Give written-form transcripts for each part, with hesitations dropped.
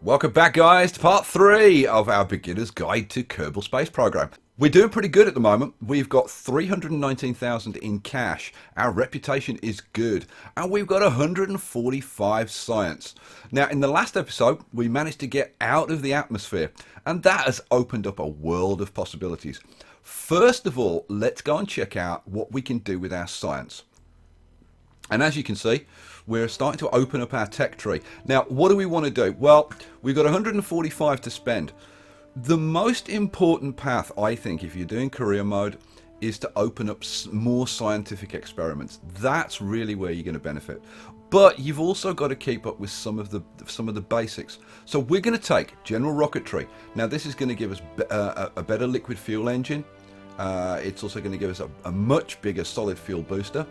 Welcome back, guys, to part 3 of our beginner's guide to Kerbal Space Program. We're doing pretty good at the moment. We've got 319,000 in cash. Our reputation is good. And we've got 145 science. Now, in the last episode, we managed to get out of the atmosphere. And that has opened up a world of possibilities. First of all, let's go and check out what we can do with our science. And as you can see, we're starting to open up our tech tree. Now, what do we want to do? Well, we've got 145 to spend. The most important path, I think, if you're doing career mode, is to open up more scientific experiments. That's really where you're going to benefit. But you've also got to keep up with some of the basics. So we're going to take general rocketry. Now, this is going to give us a better liquid fuel engine. It's also going to give us a much bigger solid fuel booster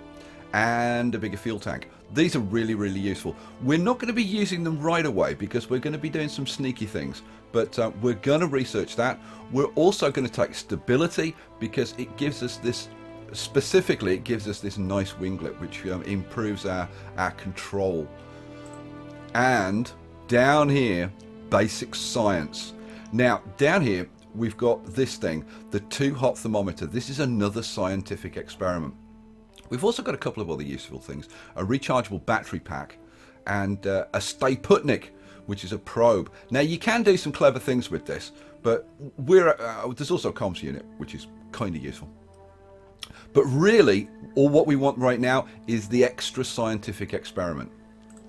and a bigger fuel tank. These are really, really useful. We're not going to be using them right away because we're going to be doing some sneaky things, but we're going to research that. We're also going to take stability because it gives us this, specifically, it gives us this nice winglet which improves our control. And down here, basic science. Now, down here, we've got this thing, the 2-hot thermometer. This is another scientific experiment. We've also got a couple of other useful things, a rechargeable battery pack and a Stay Putnik, which is a probe. Now, you can do some clever things with this, but there's also a comms unit, which is kind of useful. But really, all what we want right now is the extra scientific experiment.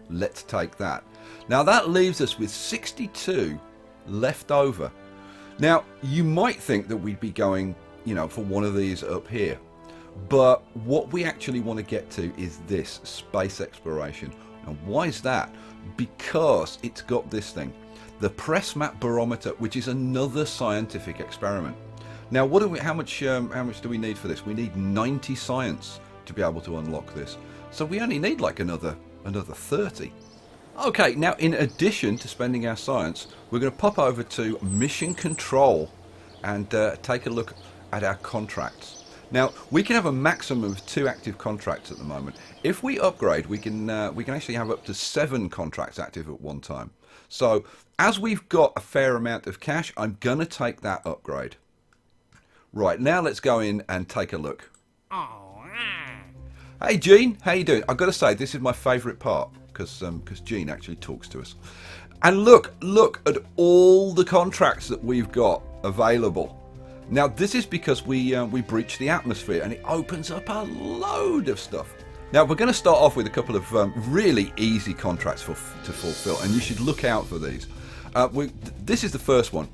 Let's take that. Now, that leaves us with 62 left over. Now, you might think that we'd be going, for one of these up here. But what we actually want to get to is this space exploration. And why is that? Because it's got this thing, the press map barometer, which is another scientific experiment. Now, how much do we need for this? We need 90 science to be able to unlock this. So we only need like another 30. Okay, now in addition to spending our science, we're going to pop over to mission control and take a look at our contracts. Now, we can have a maximum of 2 active contracts at the moment. If we upgrade, we can actually have up to 7 contracts active at one time. So, as we've got a fair amount of cash, I'm going to take that upgrade. Right, now let's go in and take a look. Hey, Gene, how you doing? I've got to say, this is my favourite part, because Gene actually talks to us. And look at all the contracts that we've got available. Now, this is because we breach the atmosphere and it opens up a load of stuff. Now, we're going to start off with a couple of really easy contracts to fulfill, and you should look out for these. This is the first one.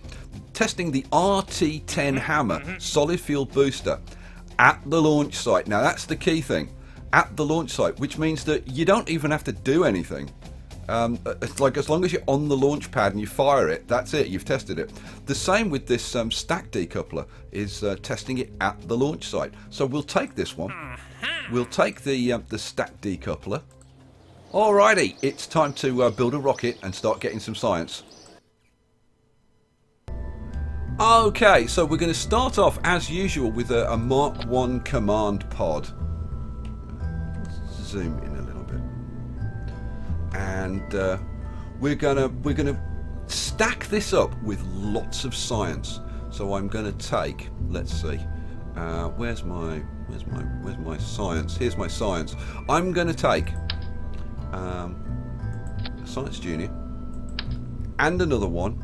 Testing the RT-10 Hammer solid fuel booster at the launch site. Now, that's the key thing. At the launch site, which means that you don't even have to do anything. It's like as long as you're on the launch pad and you fire it, that's it, you've tested it. The same with this stack decoupler is testing it at the launch site. So we'll take this one. We'll take the stack decoupler. Alrighty, it's time to build a rocket and start getting some science. Okay, so we're going to start off as usual with a Mark 1 command pod. Let's zoom in a little bit. And we're gonna stack this up with lots of science. So I'm gonna take, let's see, where's my science? Here's my science. I'm gonna take Science Junior and another one,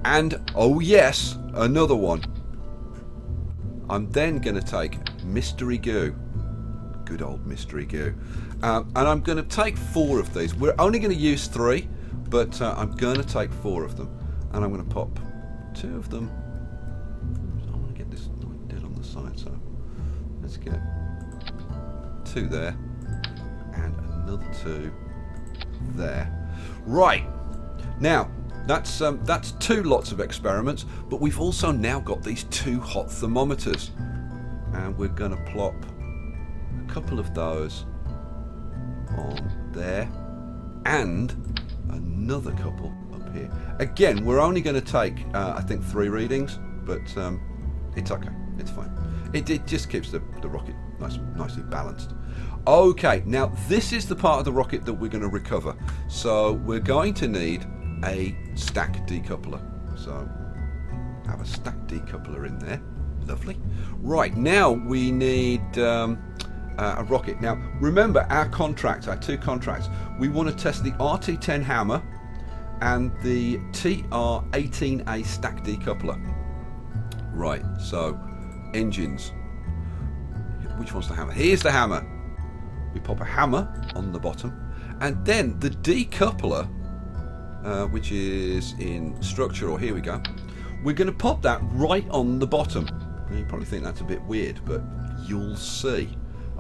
and oh yes, another one. I'm then gonna take Mystery Goo. Good old Mystery Goo. And I'm going to take 4 of these. We're only going to use 3, but I'm going to take 4 of them. And I'm going to pop 2 of them. I want to get this dead on the side, so let's get 2 there. And another 2 there. Right. Now, that's 2 lots of experiments, but we've also now got these 2 hot thermometers. And we're going to plop a couple of those on there and another couple up here. Again, we're only going to take I think 3 readings, but it's okay, it's fine. It just keeps the rocket nicely balanced. Okay, now this is the part of the rocket that we're going to recover. So we're going to need a stack decoupler. So have a stack decoupler in there. Lovely. Right, now we need a rocket. Now remember our contracts, our two contracts. We want to test the RT10 hammer and the TR18A stack decoupler. Right, so engines. Which one's the hammer? Here's the hammer. We pop a hammer on the bottom, and then the decoupler, which is in structure, or here we go. We're going to pop that right on the bottom. Now, you probably think that's a bit weird, but you'll see.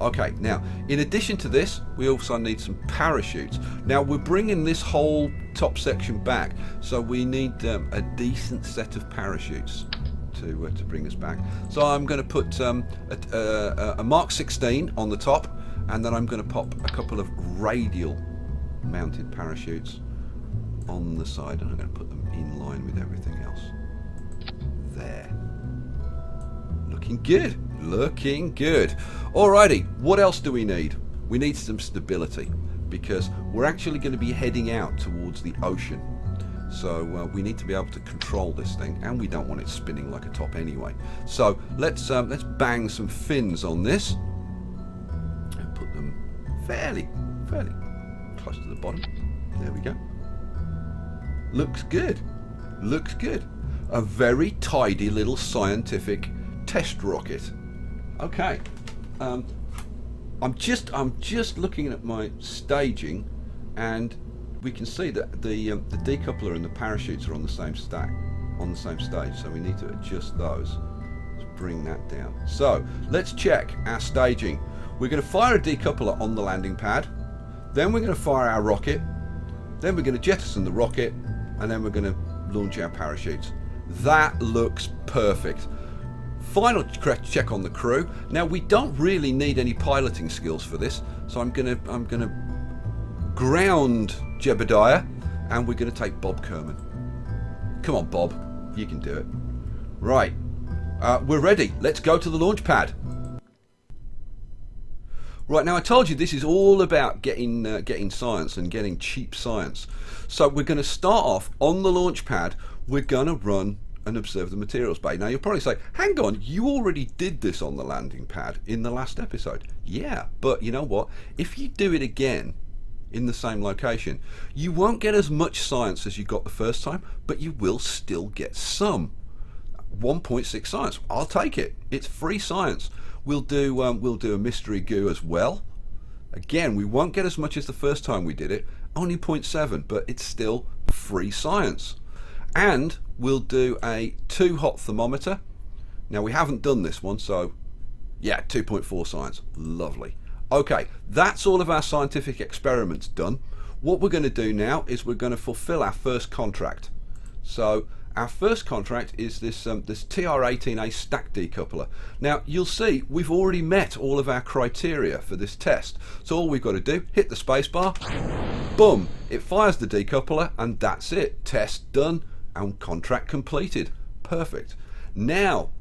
Okay, now in addition to this, we also need some parachutes. Now we're bringing this whole top section back, so we need a decent set of parachutes to bring us back. So I'm going to put a Mark 16 on the top, and then I'm going to pop a couple of radial mounted parachutes on the side, and I'm going to put them in line with everything else. There. Looking good. Looking good. Alrighty, what else do we need? We need some stability, because we're actually going to be heading out towards the ocean. So we need to be able to control this thing, and we don't want it spinning like a top anyway. So let's bang some fins on this and put them fairly close to the bottom. There we go. Looks good. Looks good. A very tidy little scientific test rocket. Okay. I'm just looking at my staging, and we can see that the decoupler and the parachutes are on the same stack, on the same stage. So we need to adjust those. Let's bring that down. So let's check our staging. We're going to fire a decoupler on the landing pad. Then we're going to fire our rocket. Then we're going to jettison the rocket, and then we're going to launch our parachutes. That looks perfect. Final check on the crew. Now we don't really need any piloting skills for this, so I'm gonna ground Jebediah, and we're gonna take Bob Kerman. Come on, Bob, you can do it. Right, we're ready. Let's go to the launch pad. Right, now I told you this is all about getting science and getting cheap science. So we're going to start off on the launch pad. We're going to run and observe the materials bay. Now you'll probably say, hang on, you already did this on the landing pad in the last episode. Yeah, but you know what? If you do it again in the same location, you won't get as much science as you got the first time, but you will still get some. 1.6 science. I'll take it. It's free science. We'll do a mystery goo as well. Again, we won't get as much as the first time we did it, only 0.7, but it's still free science. And we'll do a 2 hot thermometer. Now we haven't done this one, so yeah, 2.4 science. Lovely. Okay, that's all of our scientific experiments done. What we're going to do now is we're going to fulfill our first contract. So our first contract is this TR18A stack decoupler. Now you'll see we've already met all of our criteria for this test. So all we've got to do, hit the spacebar, boom, it fires the decoupler, and that's it. Test done and contract completed. Perfect. Now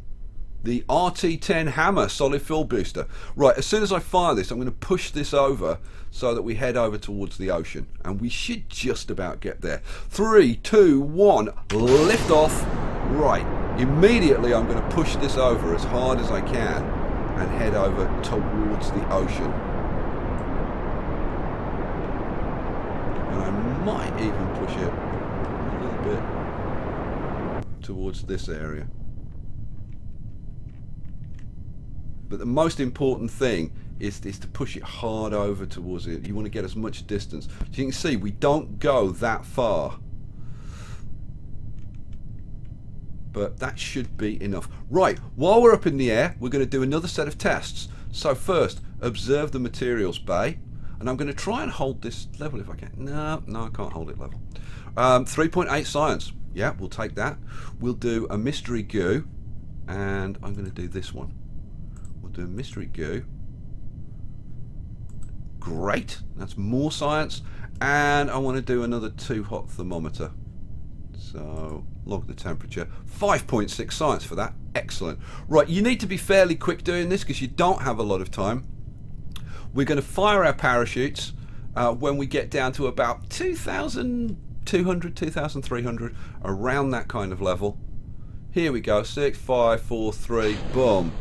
the RT10 hammer solid fuel booster. Right, as soon as I fire this, I'm going to push this over so that we head over towards the ocean, and we should just about get there. 3, 2, 1, lift off. Right, immediately I'm going to push this over as hard as I can and head over towards the ocean. And I might even push it a little bit towards this area. But the most important thing is to push it hard over towards it. You want to get as much distance. As you can see, we don't go that far. But that should be enough. Right, while we're up in the air, we're going to do another set of tests. So first, observe the materials bay. And I'm going to try and hold this level if I can. No, I can't hold it level. 3.8 science. Yeah, we'll take that. We'll do a mystery goo. And I'm going to do this one. We'll do a mystery goo. Great, that's more science. And I want to do another 2 hot thermometer. So log the temperature. 5.6 science for that. Excellent. Right, you need to be fairly quick doing this because you don't have a lot of time. We're going to fire our parachutes when we get down to about 2,000 200, 2,300, around that kind of level. Here we go, 6, 5, 4, 3, boom.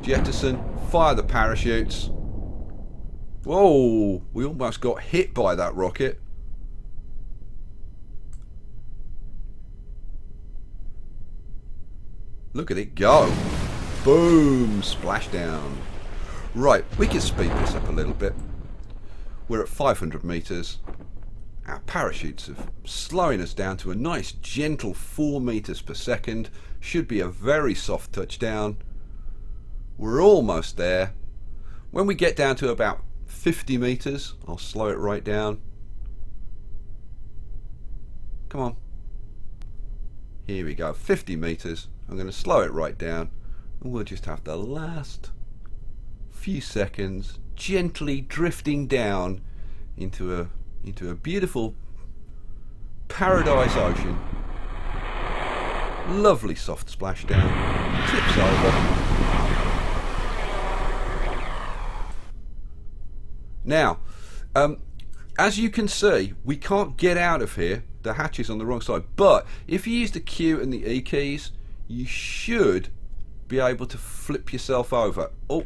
Jettison, fire the parachutes. Whoa, we almost got hit by that rocket. Look at it go. Boom, splashdown. Right, we can speed this up a little bit. We're at 500 meters. Our parachutes are slowing us down to a nice gentle 4 meters per second. Should be a very soft touchdown. We're almost there. When we get down to about 50 meters, I'll slow it right down. Come on. Here we go, 50 meters. I'm going to slow it right down, and we'll just have the last few seconds gently drifting down into a beautiful paradise ocean. Lovely soft splashdown. Tips over. Now, as you can see, we can't get out of here. The hatch is on the wrong side. But if you use the Q and the E keys, you should be able to flip yourself over. Oh,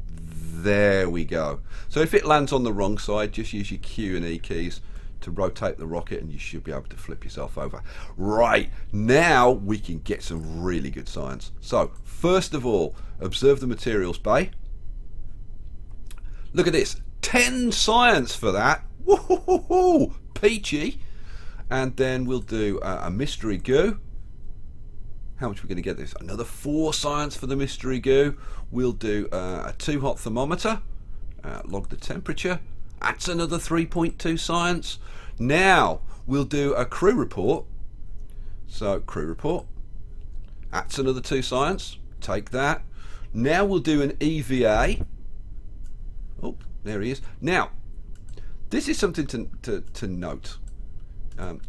there we go. So if it lands on the wrong side, just use your Q and E keys to rotate the rocket and you should be able to flip yourself over. Right, now we can get some really good science. So first of all, observe the materials bay. Look at this, 10 science for that. Woohoo, peachy. And then we'll do a mystery goo. How much are we going to get this? Another 4 science for the mystery goo. We'll do a 2 hot thermometer. Log the temperature. That's another 3.2 science. Now we'll do a crew report. So crew report. That's another 2 science. Take that. Now we'll do an EVA. Oh, there he is. Now, this is something to note.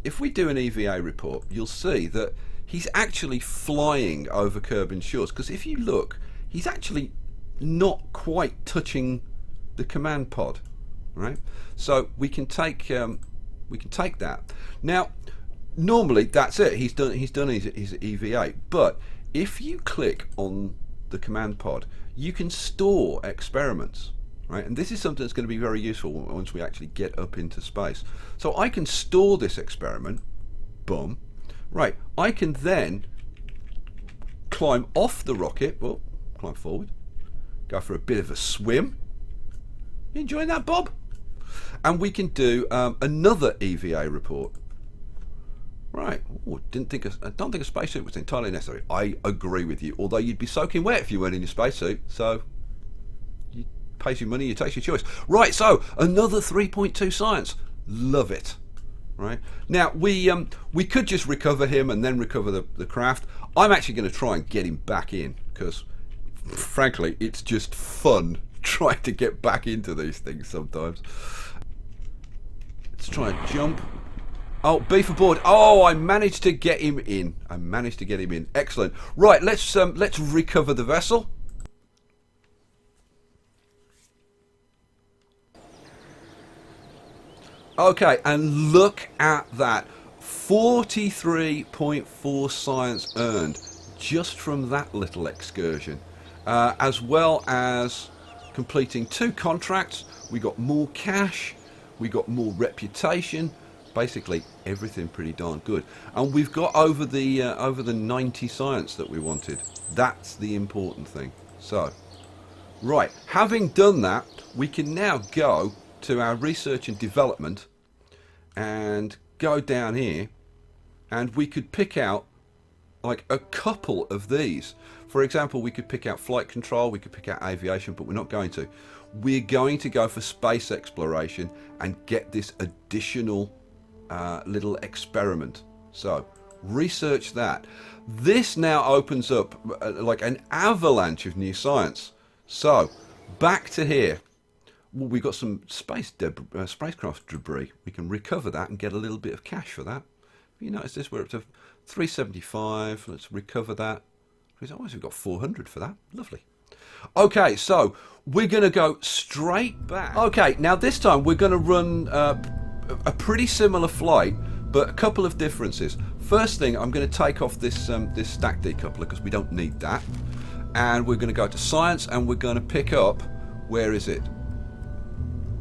If we do an EVA report, you'll see that he's actually flying over Kerbal shores, because if you look, he's actually not quite touching the command pod, right? So we can take that. Now, normally that's it. He's done his EVA. But if you click on the command pod, you can store experiments. Right, and this is something that's going to be very useful once we actually get up into space. So I can store this experiment, boom. Right, I can then climb off the rocket, well, climb forward, go for a bit of a swim. You enjoying that, Bob? And we can do another EVA report. Right, ooh, I don't think a spacesuit was entirely necessary. I agree with you, although you'd be soaking wet if you weren't in your spacesuit, so pays your money, you take your choice. Right, so another 3.2 science. Love it. Right, now we could just recover him and then recover the craft. I'm actually going to try and get him back in, because frankly it's just fun trying to get back into these things sometimes. Let's try and jump. Oh, beef aboard. Oh, I managed to get him in. Excellent. Right, let's recover the vessel. Okay, and look at that. 43.4 science earned just from that little excursion. As well as completing 2 contracts, we got more cash, we got more reputation, basically everything pretty darn good. And we've got over the 90 science that we wanted. That's the important thing. So, right, having done that, we can now go to our research and development and go down here, and we could pick out like a couple of these. For example, we could pick out flight control, we could pick out aviation, but we're not going to. We're going to go for space exploration and get this additional little experiment. So research that. This now opens up like an avalanche of new science. So back to here. Well, we've got some spacecraft debris. We can recover that and get a little bit of cash for that. You notice this, we're up to 375. Let's recover that. We've got 400 for that. Lovely. Okay, so we're going to go straight back. Okay, now this time we're going to run a pretty similar flight, but a couple of differences. First thing, I'm going to take off this this stack decoupler because we don't need that, and we're going to go to science, and we're going to pick up, where is it?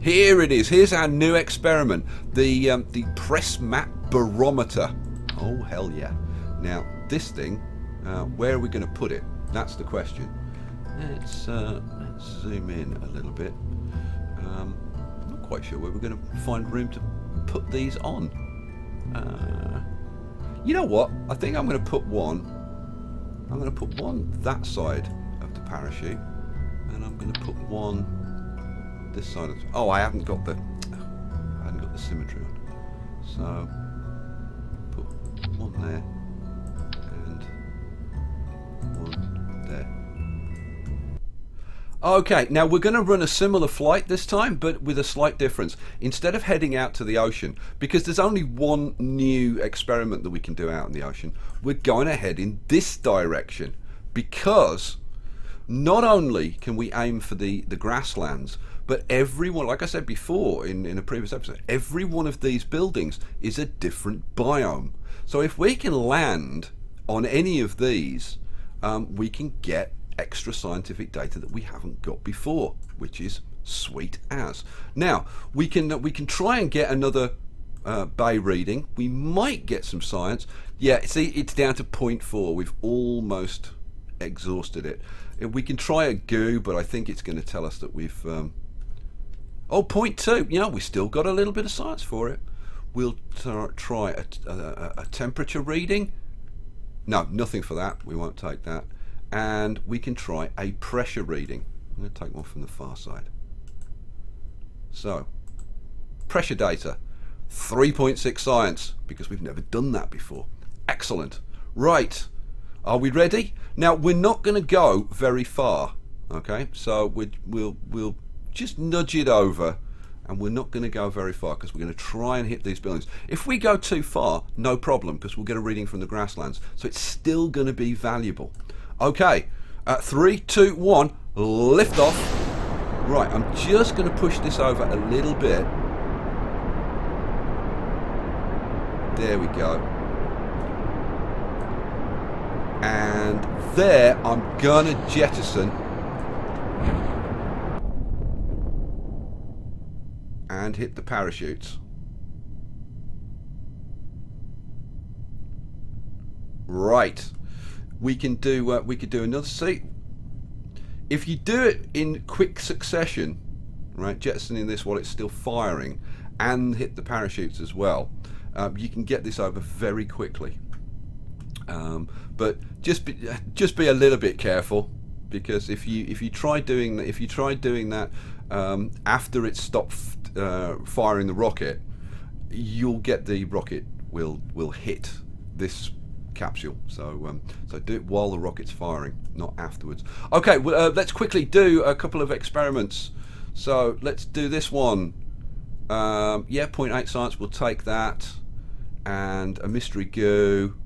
Here it is. Here's our new experiment, the press map barometer. Oh hell yeah! Now this thing, where are we going to put it? That's the question. Let's zoom in a little bit. Not quite sure where we're going to find room to put these on. You know what? I think I'm going to put one. I'm going to put one that side of the parachute, and I'm going to put one this side of. Oh, I haven't got the symmetry on. So put one there and one there. Okay, now we're going to run a similar flight this time, but with a slight difference. Instead of heading out to the ocean, because there's only one new experiment that we can do out in the ocean, we're going to head in this direction, because not only can we aim for the grasslands, but everyone, like I said before in a previous episode, every one of these buildings is a different biome. So if we can land on any of these, we can get extra scientific data that we haven't got before, which is sweet as. Now we can try and get another bay reading. We might get some science. Yeah, see, it's down to 0.4. We've almost exhausted it. We can try a goo, but I think it's going to tell us that we've oh, 0.2. You know, we still got a little bit of science for it. We'll try a temperature reading. No, nothing for that. We won't take that. And we can try a pressure reading. I'm going to take one from the far side. So, pressure data, 3.6 science, because we've never done that before. Excellent. Right, are we ready? Now, we're not going to go very far, okay? So we'll just nudge it over, and we're not going to go very far because we're going to try and hit these buildings. If we go too far, no problem, because we'll get a reading from the grasslands. So it's still going to be valuable. Okay, 3, 2, 1, lift off. Right, I'm just going to push this over a little bit. There we go. And there, I'm going to jettison. And hit the parachutes. Right. We could do another. See, if you do it in quick succession, right, jettisoning this while it's still firing, and hit the parachutes as well, you can get this over very quickly. But just be a little bit careful, because if you try doing that after it stopped firing the rocket, you'll get the rocket will hit this capsule. So do it while the rocket's firing, not afterwards. Okay, well, let's quickly do a couple of experiments. So let's do this one. Yeah, 0.8 science, we'll take that. And a mystery goo.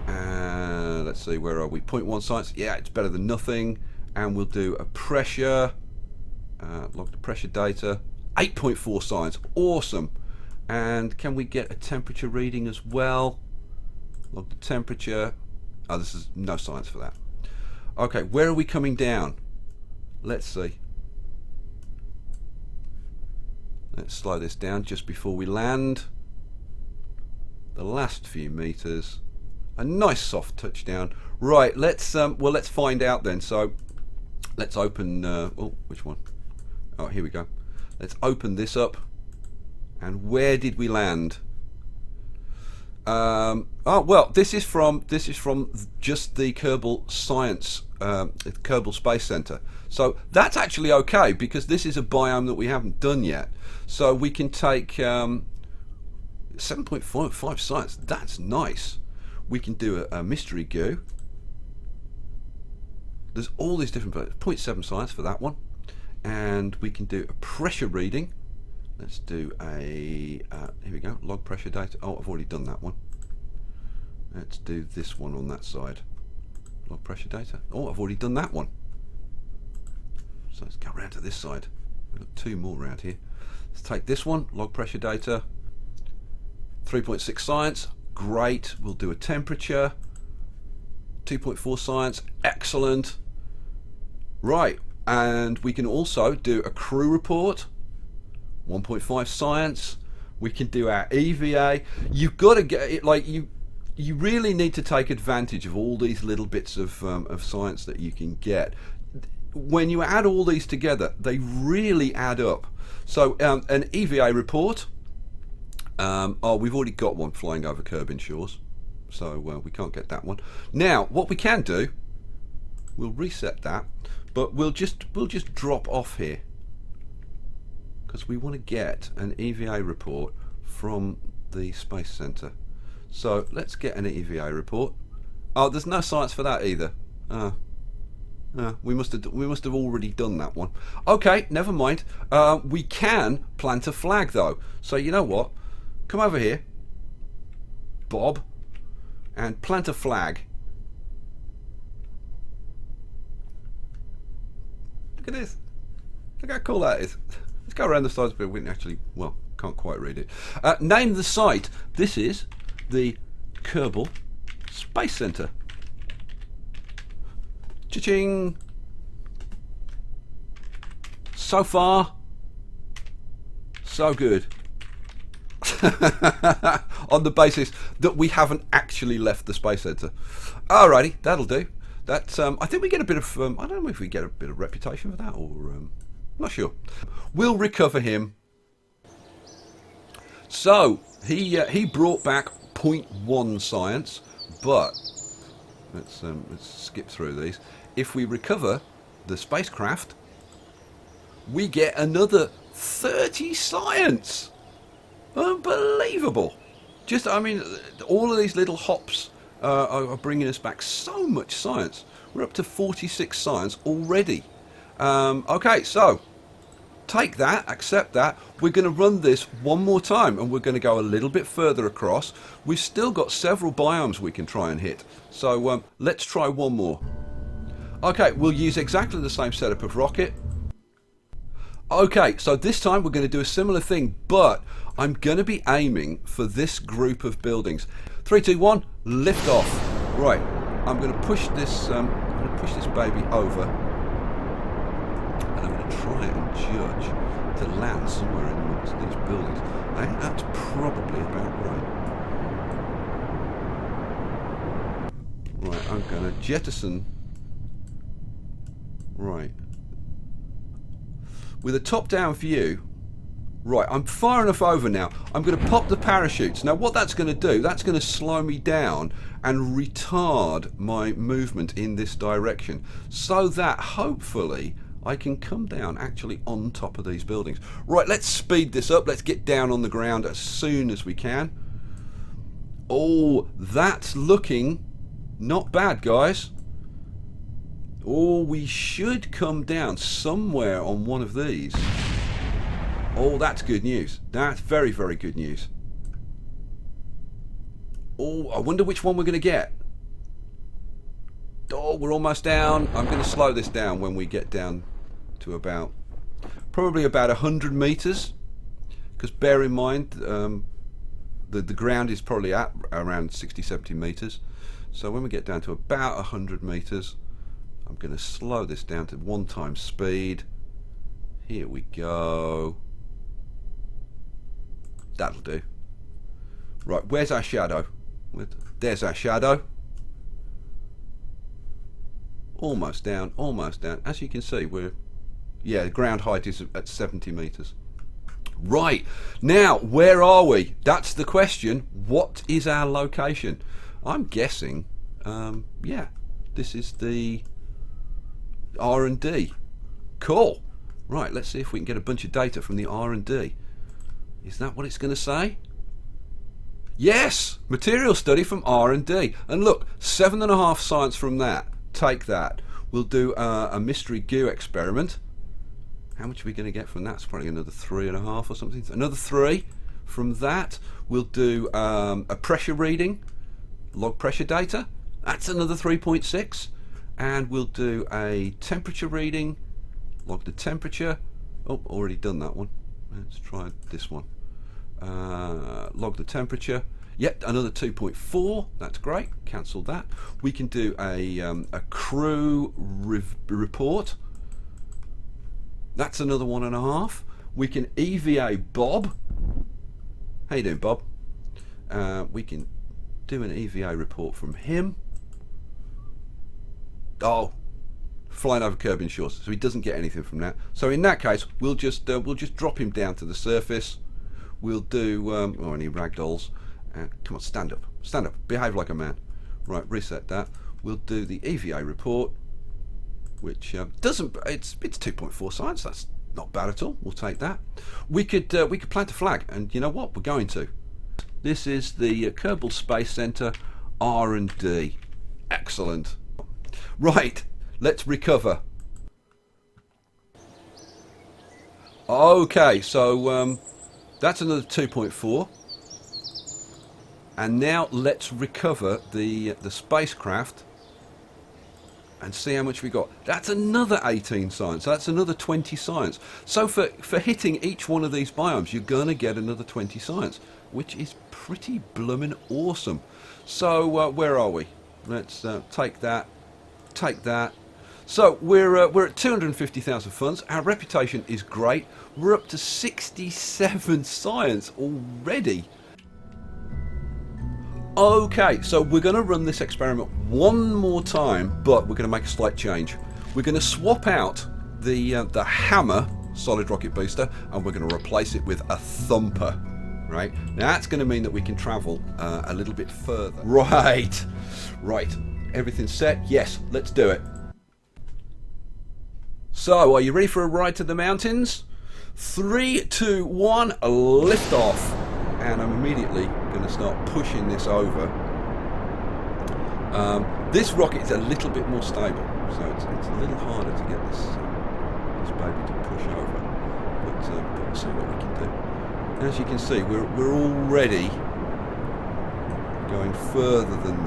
And let's see, where are we? 0.1 science. Yeah, it's better than nothing. And we'll do a pressure. Log the pressure data. 8.4 science. Awesome. And can we get a temperature reading as well? Log the temperature. Oh, this is no science for that. Okay, where are we coming down? Let's see. Let's slow this down just before we land. The last few meters. A nice soft touchdown. Right, let's find out then. So let's open oh, which one? Oh, here we go. Let's open this up. And where did we land? Oh well, this is from just the Kerbal Kerbal Space Center. So that's actually okay, because this is a biome that we haven't done yet. So we can take 7.5 science. That's nice. We can do a mystery goo. There's all these different 0.7 science for that one, and we can do a pressure reading. Let's do a, here we go, log pressure data. Oh, I've already done that one. Let's do this one on that side. Log pressure data. Oh, I've already done that one. So let's go around to this side. We've got two more around here. Let's take this one, log pressure data. 3.6 science, great. We'll do a temperature. 2.4 science, excellent. Right, and we can also do a crew report. 1.5 science. We can do our EVA. You've got to get it, like you really need to take advantage of all these little bits of science that you can get. When you add all these together, they really add up. So an EVA report. Oh, we've already got one flying over Kerbin shores, so we can't get that one. Now, what we can do, we'll reset that, but we'll just drop off here because we want to get an EVA report from the Space Center. So let's get an EVA report. Oh, there's no science for that either. We must have already done that one. Okay, never mind. We can plant a flag though. So you know what? Come over here, Bob, and plant a flag. Look at this. Look how cool that is. Let's go around the sides, but we can actually, well, can't quite read it. Name the site. This is the Kerbal Space Center. Cha-ching! So far, so good. On the basis that we haven't actually left the Space Center. Alrighty, that'll do. That I think we get a bit of I don't know if we get a bit of reputation for that, or not sure. We'll recover him. So he brought back 0.1 science, but let's skip through these. If we recover the spacecraft, we get another 30 science. Unbelievable. Just, I mean, all of these little hops are bringing us back so much science. We're up to 46 science already. Okay, so take that, accept that. We're going to run this one more time, and we're going to go a little bit further across. We've still got several biomes we can try and hit. So let's try one more. Okay, we'll use exactly the same setup of rocket. Okay, so this time we're going to do a similar thing, but I'm going to be aiming for this group of buildings. 3, 2, 1, lift off. Right, I'm going to push this. Baby over, and I'm going to try and judge to land somewhere in amongst these buildings. I think that's probably about right. Right, I'm going to jettison. Right. With a top-down view, right, I'm far enough over now. I'm going to pop the parachutes. Now what that's going to do, that's going to slow me down and retard my movement in this direction, so that hopefully I can come down actually on top of these buildings. Right, let's speed this up. Let's get down on the ground as soon as we can. Oh, that's looking not bad, guys. Oh, we should come down somewhere on one of these. Oh, that's good news. That's very, very good news. Oh, I wonder which one we're going to get. Oh, we're almost down. I'm going to slow this down when we get down to about, probably about 100 meters. Because bear in mind, the ground is probably at around 60, 70 meters. So when we get down to about 100 meters, I'm going to slow this down to 1 times speed. Here we go. That'll do. Right, where's our shadow? There's our shadow. Almost down, almost down. As you can see, the ground height is at 70 meters. Right, now, where are we? That's the question. What is our location? I'm guessing, yeah, this is the R&D. Cool. Right, let's see if we can get a bunch of data from the R&D. Is that what it's going to say? Yes! Material study from R&D. And look, 7.5 science from that. Take that. We'll do a mystery goo experiment. How much are we going to get from that? It's probably another 3.5 or something. Another 3 from that. We'll do a pressure reading. Log pressure data. That's another 3.6. And we'll do a temperature reading. Log the temperature. Oh, already done that one. Let's try this one. Log the temperature. Yep, another 2.4. That's great. Cancel that. We can do a crew report. That's another 1.5. We can EVA Bob. How you doing, Bob? We can do an EVA report from him. Oh, flying over Kerbin shores, so he doesn't get anything from that. So in that case, we'll just drop him down to the surface. We'll do any ragdolls. Come on, stand up, behave like a man. Right, reset that. We'll do the EVA report, which doesn't. It's 2.4 science. That's not bad at all. We'll take that. We could plant a flag, and you know what? We're going to. This is the Kerbal Space Center R&D. Excellent. Right, let's recover. Okay, so that's another 2.4. And now let's recover the spacecraft and see how much we got. That's another 18 science. That's another 20 science. So for hitting each one of these biomes, you're going to get another 20 science, which is pretty bloomin' awesome. So where are we? Let's take that. Take that. So we're at 250,000 funds. Our reputation is great. We're up to 67 science already. Okay, so we're going to run this experiment one more time, but we're going to make a slight change. We're going to swap out the hammer solid rocket booster, and we're going to replace it with a thumper. Right, now that's going to mean that we can travel a little bit further. Right, everything's set. Yes, let's do it. So, are you ready for a ride to the mountains? 3, 2, 1, lift off. And I'm immediately going to start pushing this over. This rocket is a little bit more stable, so it's a little harder to get this baby to push over. But we'll see what we can do. As you can see, we're already going further than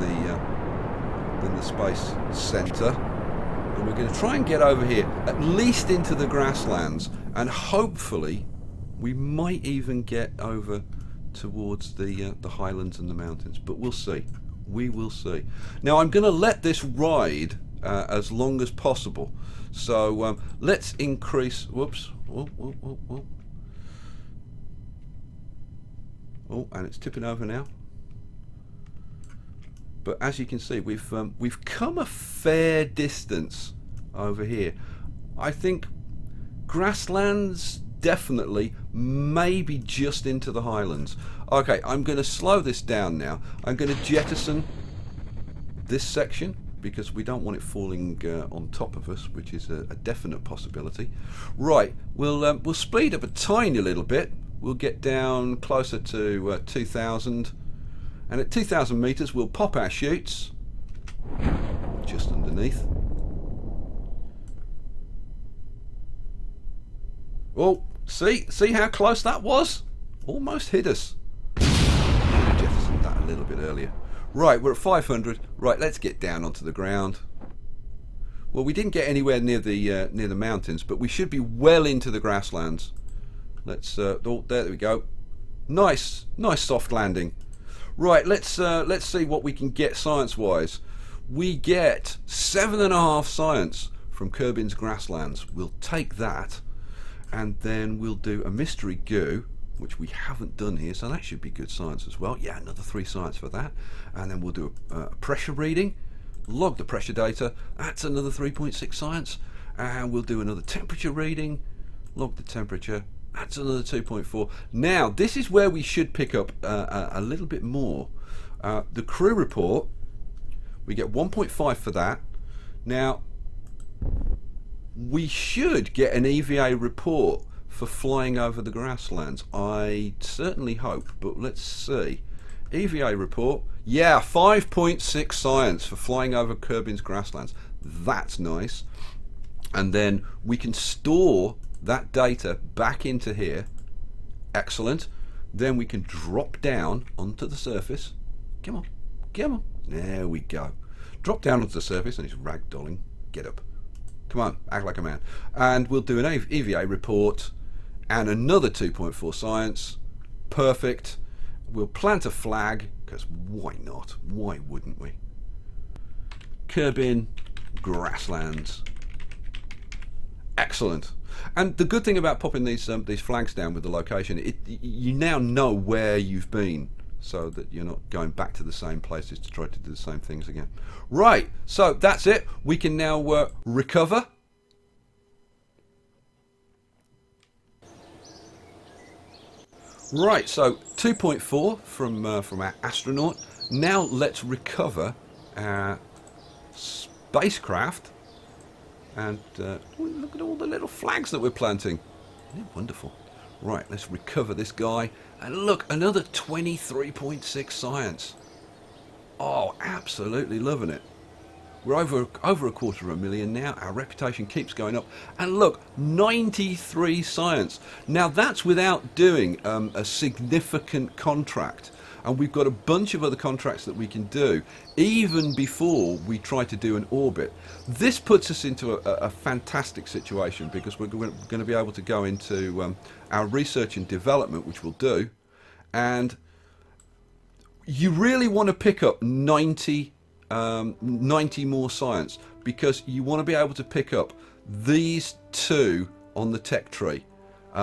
the space center, and we're going to try and get over here, at least into the grasslands, and hopefully we might even get over towards the highlands and the mountains, but we'll see. We will see. Now I'm going to let this ride as long as possible, so let's increase. Whoops. Oh, and it's tipping over now. But as you can see, we've come a fair distance over here. I think grasslands, definitely, maybe just into the highlands. Okay, I'm going to slow this down now. I'm going to jettison this section because we don't want it falling on top of us, which is a definite possibility. Right, we'll speed up a tiny little bit. We'll get down closer to 2,000, and at 2,000 meters we'll pop our chutes just underneath. Oh, see how close that was? Almost hit us. Should have jettisoned that a little bit earlier. Right, we're at 500. Right, let's get down onto the ground. Well, we didn't get anywhere near the mountains, but we should be well into the grasslands. Let's oh, there we go. Nice soft landing. Right, let's see what we can get science-wise. We get 7.5 science from Kerbin's grasslands. We'll take that, and then we'll do a mystery goo, which we haven't done here, so that should be good science as well. Yeah, another 3 science for that, and then we'll do a pressure reading, log the pressure data. That's another 3.6 science, and we'll do another temperature reading, log the temperature. That's another 2.4. Now, this is where we should pick up a little bit more. The crew report, we get 1.5 for that. Now, we should get an EVA report for flying over the grasslands. I certainly hope, but let's see. EVA report. Yeah, 5.6 science for flying over Kerbin's grasslands. That's nice. And then we can store that data back into here. Excellent. Then we can drop down onto the surface. Come on, come on. There we go. Drop down onto the surface, and it's ragdolling. Get up. Come on, act like a man. And we'll do an EVA report and another 2.4 science. Perfect. We'll plant a flag, because why not? Why wouldn't we? Kerbin, grasslands. Excellent. And the good thing about popping these flags down with the location, you now know where you've been, so that you're not going back to the same places to try to do the same things again. Right, so that's it. We can now recover. Right, so 2.4 from our astronaut. Now let's recover our spacecraft. And look at all the little flags that we're planting. Isn't it wonderful? Right, let's recover this guy. And look, another 23.6 science. Oh, absolutely loving it. We're over a 250,000 now. Our reputation keeps going up. And look, 93 science. Now that's without doing a significant contract. And we've got a bunch of other contracts that we can do even before we try to do an orbit. This puts us into a fantastic situation, because we're going to be able to go into our research and development, which we'll do. And you really want to pick up 90 more science, because you want to be able to pick up these two on the tech tree,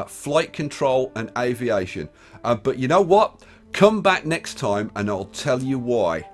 flight control and aviation. But you know what? Come back next time and I'll tell you why.